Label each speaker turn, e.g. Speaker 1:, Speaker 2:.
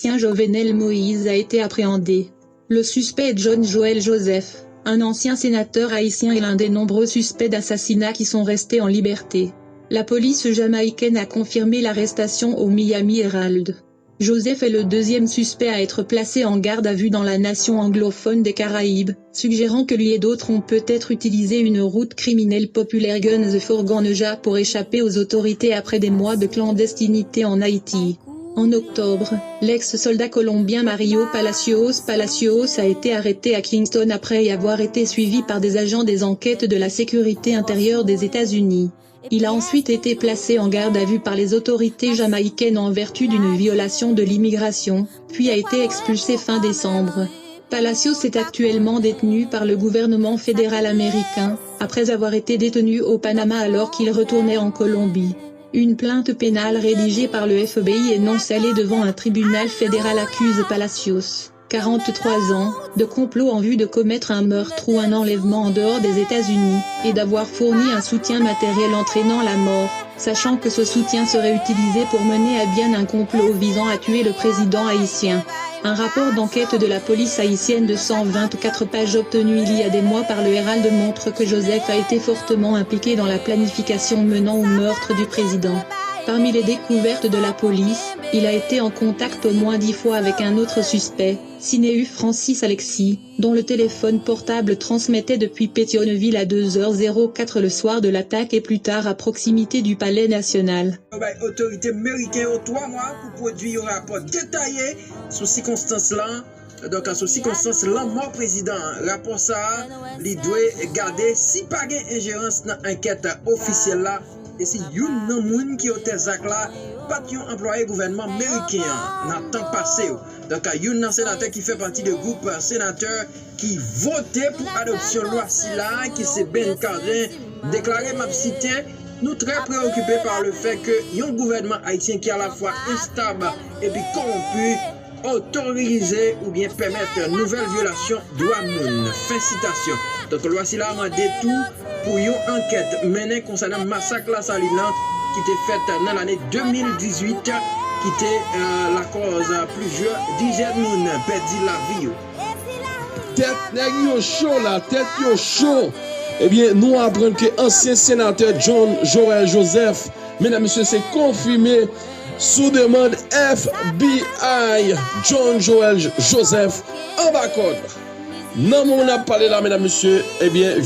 Speaker 1: Jovenel Moïse a été appréhendé. Le suspect est John Joel Joseph, un ancien sénateur haïtien et l'un des nombreux suspects d'assassinat qui sont restés en liberté. La police jamaïcaine a confirmé l'arrestation au Miami Herald. Joseph est le deuxième suspect à être placé en garde à vue dans la nation anglophone des Caraïbes, suggérant que lui et d'autres ont peut-être utilisé une route criminelle populaire Guns Fourgonneja pour échapper aux autorités après des mois de clandestinité en Haïti. En octobre, l'ex-soldat colombien Mario Palacios a été arrêté à Kingston après y avoir été suivi par des agents des enquêtes de la sécurité intérieure des États-Unis. Il a ensuite été placé en garde à vue par les autorités jamaïcaines en vertu d'une violation de l'immigration, puis a été expulsé fin décembre. Palacios est actuellement détenu par le gouvernement fédéral américain, après avoir été détenu au Panama alors qu'il retournait en Colombie. Une plainte pénale rédigée par le FBI et non scellée devant un tribunal fédéral accuse Palacios, 43 ans, de complot en vue de commettre un meurtre ou un enlèvement en dehors des États-Unis, et d'avoir fourni un soutien matériel entraînant la mort, sachant que ce soutien serait utilisé pour mener à bien un complot visant à tuer le président haïtien. Un rapport d'enquête de la police haïtienne de 124 pages obtenu il y a des mois par le Herald montre que Joseph a été fortement impliqué dans la planification menant au meurtre du président. Parmi les découvertes de la police, il a été en contact au moins 10 fois avec un autre suspect, Sinéu Francis Alexis, dont le téléphone portable transmettait depuis Pétionville à 2h04 le soir de l'attaque et plus tard à proximité du Palais National.
Speaker 2: Autorité américaine au 3 mois pour produire un rapport détaillé sur ces circonstances-là. Donc, en ces circonstances-là, mort président, rapport ça, il doit garder si pas d'ingérence dans l'enquête officielle là. Et si yon nan moun qui ont zak là, pas yon employé gouvernement américain dans temps passé. Donc yon nan sénateur qui fait partie du groupe sénateur qui votait pour adoption loi si là, qui c'est Ben Cardin, déclaré m'a cité, nous très préoccupés par le fait que yon gouvernement haïtien qui est à la fois instable et puis corrompu, autoriser ou bien permettre une nouvelle violation droit moun. Fin citation. Donc loi si là a demandé tout pour une enquête menée concernant le massacre la Salina qui était faite dans l'année 2018 qui était la cause plusieurs dizaines de monde perdu la vie.
Speaker 3: Tête nèg yo chaud là, tête yo chaud. Eh bien, nous apprenons que ancien sénateur John Joel Joseph, mesdames et messieurs, c'est confirmé sous demande FBI. John Joel Joseph en bas code. Non, on a parlé là, mesdames et messieurs, eh bien,